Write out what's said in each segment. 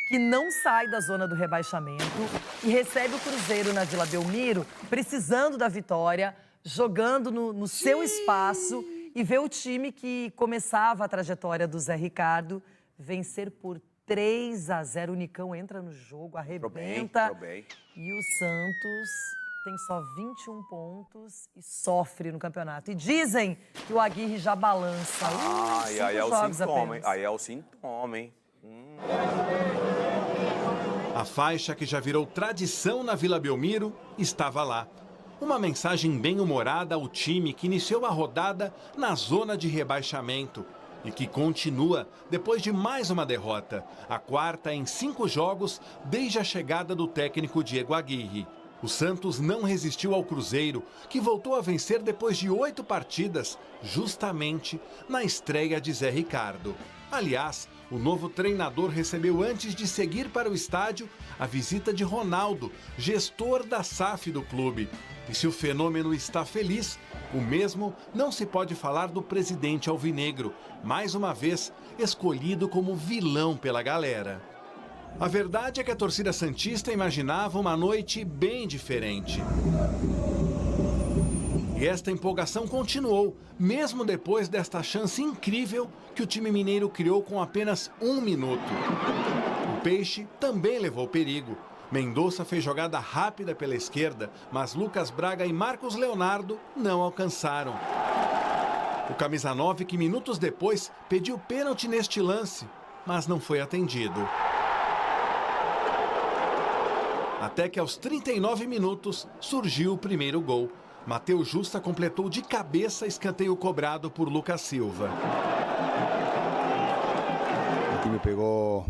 que não sai da zona do rebaixamento e recebe o Cruzeiro na Vila Belmiro, precisando da vitória, jogando no seu espaço, e vê o time que começava a trajetória do Zé Ricardo vencer por 3-0. O Nicão entra no jogo, arrebenta. Entrou bem. E o Santos tem só 21 pontos e sofre no campeonato. E dizem que o Aguirre já balança. E aí é o sintoma, hein? Aí é o sintoma, hein? A faixa que já virou tradição na Vila Belmiro estava lá. Uma mensagem bem-humorada ao time que iniciou a rodada na zona de rebaixamento e que continua depois de mais uma derrota, a quarta em 5 jogos desde a chegada do técnico Diego Aguirre. O Santos não resistiu ao Cruzeiro, que voltou a vencer depois de 8 partidas, justamente na estreia de Zé Ricardo. Aliás, o novo treinador recebeu antes de seguir para o estádio a visita de Ronaldo, gestor da SAF do clube. E se o fenômeno está feliz, o mesmo não se pode falar do presidente alvinegro, mais uma vez escolhido como vilão pela galera. A verdade é que a torcida santista imaginava uma noite bem diferente. E esta empolgação continuou, mesmo depois desta chance incrível que o time mineiro criou com apenas 1 minuto. O Peixe também levou perigo. Mendonça fez jogada rápida pela esquerda, mas Lucas Braga e Marcos Leonardo não alcançaram. O camisa 9, que minutos depois pediu pênalti neste lance, mas não foi atendido. Até que aos 39 minutos surgiu o primeiro gol. Matheus Justa completou de cabeça escanteio cobrado por Lucas Silva. O time pegou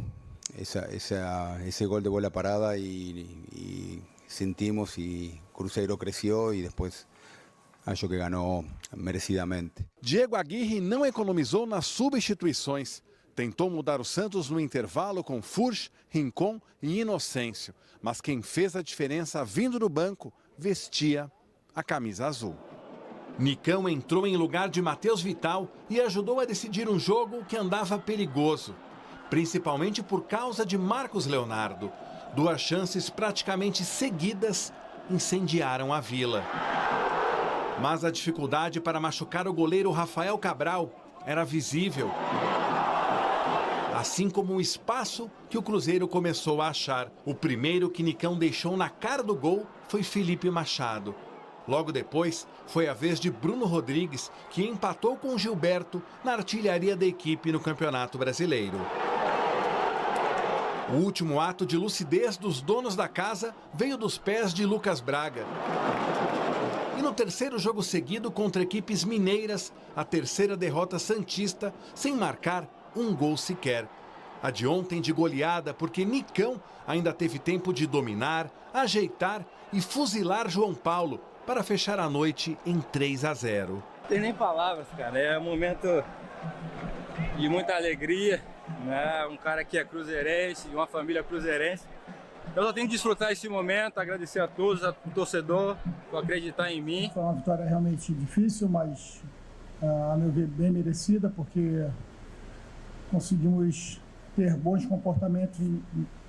esse gol de bola parada e sentimos e Cruzeiro cresceu e depois acho que ganhou merecidamente. Diego Aguirre não economizou nas substituições. Tentou mudar o Santos no intervalo com Furch, Rincon e Inocêncio. Mas quem fez a diferença vindo do banco vestia a camisa azul. Nicão entrou em lugar de Matheus Vital e ajudou a decidir um jogo que andava perigoso, principalmente por causa de Marcos Leonardo. 2 chances praticamente seguidas incendiaram a Vila. Mas a dificuldade para machucar o goleiro Rafael Cabral era visível. Assim como o espaço que o Cruzeiro começou a achar. O primeiro que Nicão deixou na cara do gol foi Felipe Machado. Logo depois, foi a vez de Bruno Rodrigues, que empatou com Gilberto na artilharia da equipe no Campeonato Brasileiro. O último ato de lucidez dos donos da casa veio dos pés de Lucas Braga. E no terceiro jogo seguido contra equipes mineiras, a terceira derrota santista, sem marcar um gol sequer. A de ontem de goleada, porque Nicão ainda teve tempo de dominar, ajeitar e fuzilar João Paulo para fechar a noite em 3-0. Não tem nem palavras, cara. É um momento de muita alegria, né? Um cara que é cruzeirense, de uma família cruzeirense. Eu só tenho que desfrutar esse momento, agradecer a todos, ao torcedor, por acreditar em mim. Foi uma vitória realmente difícil, mas, a meu ver, bem merecida, porque conseguimos ter bons comportamentos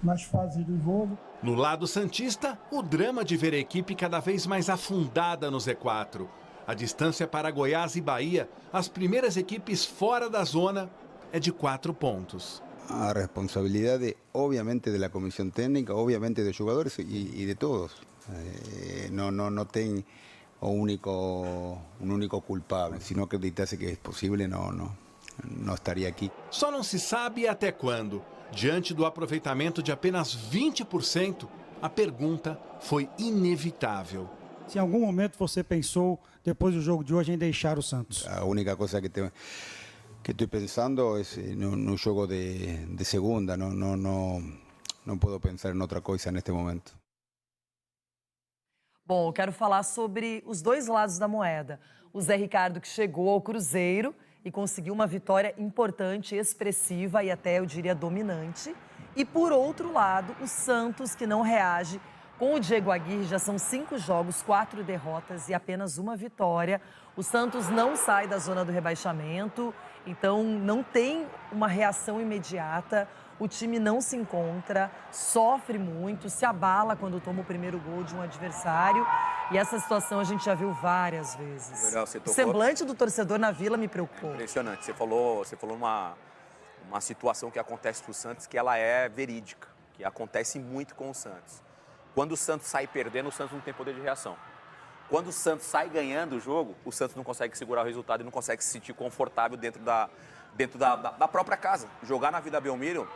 nas fases do jogo. No lado santista, o drama de ver a equipe cada vez mais afundada no Z4. A distância para Goiás e Bahia, as primeiras equipes fora da zona, é de 4 pontos. A responsabilidade, obviamente, da comissão técnica, obviamente, dos jogadores e de todos. Não tem um único culpável. Se não acreditasse que é possível, não estaria aqui. Só não se sabe até quando. Diante do aproveitamento de apenas 20%, a pergunta foi inevitável. Se em algum momento você pensou, depois do jogo de hoje, em deixar o Santos? A única coisa que estou pensando é no jogo de segunda. Não posso pensar em outra coisa neste momento. Bom, eu quero falar sobre os dois lados da moeda. O Zé Ricardo, que chegou ao Cruzeiro e conseguiu uma vitória importante, expressiva e até, eu diria, dominante. E, por outro lado, o Santos, que não reage. Com o Diego Aguirre, já são 5 jogos, 4 derrotas e apenas 1 vitória. O Santos não sai da zona do rebaixamento, então não tem uma reação imediata. o time não se encontra, sofre muito, se abala quando toma o primeiro gol de um adversário. E essa situação a gente já viu várias vezes. Legal, você tocou. O semblante do torcedor na Vila me preocupou. Impressionante. Você falou uma situação que acontece com o Santos que ela é verídica, que acontece muito com o Santos. Quando o Santos sai perdendo, o Santos não tem poder de reação. Quando o Santos sai ganhando o jogo, o Santos não consegue segurar o resultado e não consegue se sentir confortável dentro da própria casa. Jogar na Vila Belmiro,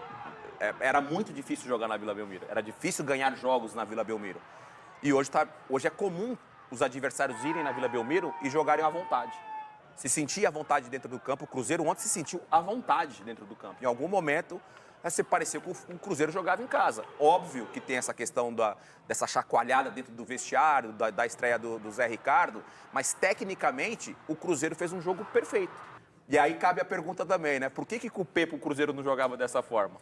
era muito difícil jogar na Vila Belmiro. Era difícil ganhar jogos na Vila Belmiro. E hoje é comum os adversários irem na Vila Belmiro e jogarem à vontade. Se sentir à vontade dentro do campo. O Cruzeiro ontem se sentiu à vontade dentro do campo. Em algum momento, você pareceu que o Cruzeiro jogava em casa. Óbvio que tem essa questão dessa chacoalhada dentro do vestiário, da estreia do Zé Ricardo, mas tecnicamente o Cruzeiro fez um jogo perfeito. E aí cabe a pergunta também, né? Por que com o Pepa o Cruzeiro não jogava dessa forma?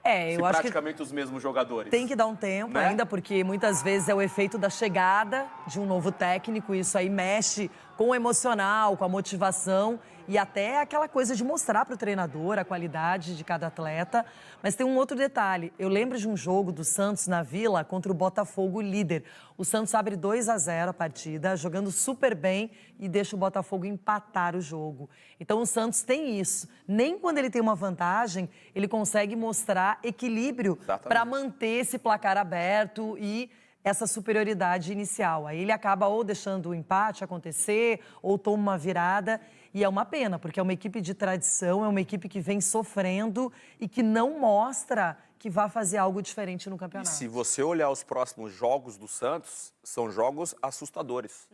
Eu acho praticamente os mesmos jogadores. Tem que dar um tempo, né? Ainda, porque muitas vezes é o efeito da chegada de um novo técnico, isso aí mexe com o emocional, com a motivação e até aquela coisa de mostrar para o treinador a qualidade de cada atleta. Mas tem um outro detalhe. Eu lembro de um jogo do Santos na Vila contra o Botafogo líder. O Santos abre 2-0 a partida, jogando super bem e deixa o Botafogo empatar o jogo. Então o Santos tem isso. Nem quando ele tem uma vantagem, ele consegue mostrar equilíbrio para manter esse placar aberto e essa superioridade inicial. Aí ele acaba ou deixando o empate acontecer, ou toma uma virada. E é uma pena, porque é uma equipe de tradição, é uma equipe que vem sofrendo e que não mostra que vai fazer algo diferente no campeonato. E se você olhar os próximos jogos do Santos, são jogos assustadores,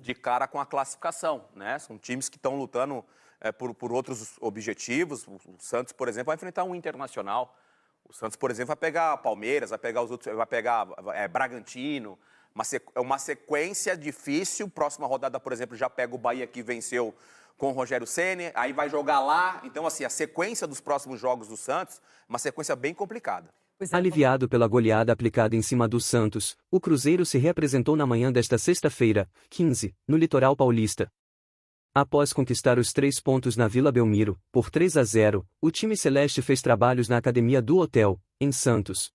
de cara com a classificação, né? São times que estão lutando por outros objetivos. O Santos, por exemplo, vai enfrentar um Internacional. O Santos, por exemplo, vai pegar Palmeiras, vai pegar os outros, vai pegar Bragantino. É uma sequência difícil. Próxima rodada, por exemplo, já pega o Bahia, que venceu com o Rogério Ceni, aí vai jogar lá. Então, assim, a sequência dos próximos jogos do Santos, uma sequência bem complicada. Aliviado pela goleada aplicada em cima do Santos, o Cruzeiro se reapresentou na manhã desta sexta-feira, 15, no litoral paulista. Após conquistar os 3 pontos na Vila Belmiro, por 3-0, o time celeste fez trabalhos na academia do Hotel, em Santos.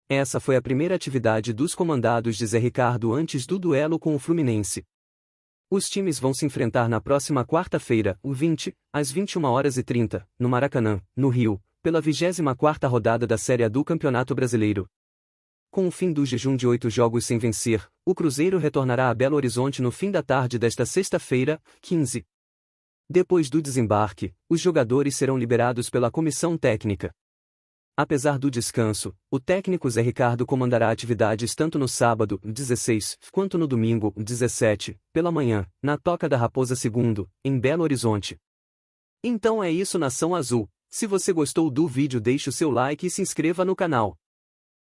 Essa foi a primeira atividade dos comandados de Zé Ricardo antes do duelo com o Fluminense. Os times vão se enfrentar na próxima quarta-feira, o 20, às 21h30, no Maracanã, no Rio, pela 24ª rodada da Série A do Campeonato Brasileiro. Com o fim do jejum de 8 jogos sem vencer, o Cruzeiro retornará a Belo Horizonte no fim da tarde desta sexta-feira, 15. Depois do desembarque, os jogadores serão liberados pela comissão técnica. Apesar do descanso, o técnico Zé Ricardo comandará atividades tanto no sábado, 16, quanto no domingo, 17, pela manhã, na Toca da Raposa II, em Belo Horizonte. Então é isso, Nação Azul. Se você gostou do vídeo, deixe o seu like e se inscreva no canal.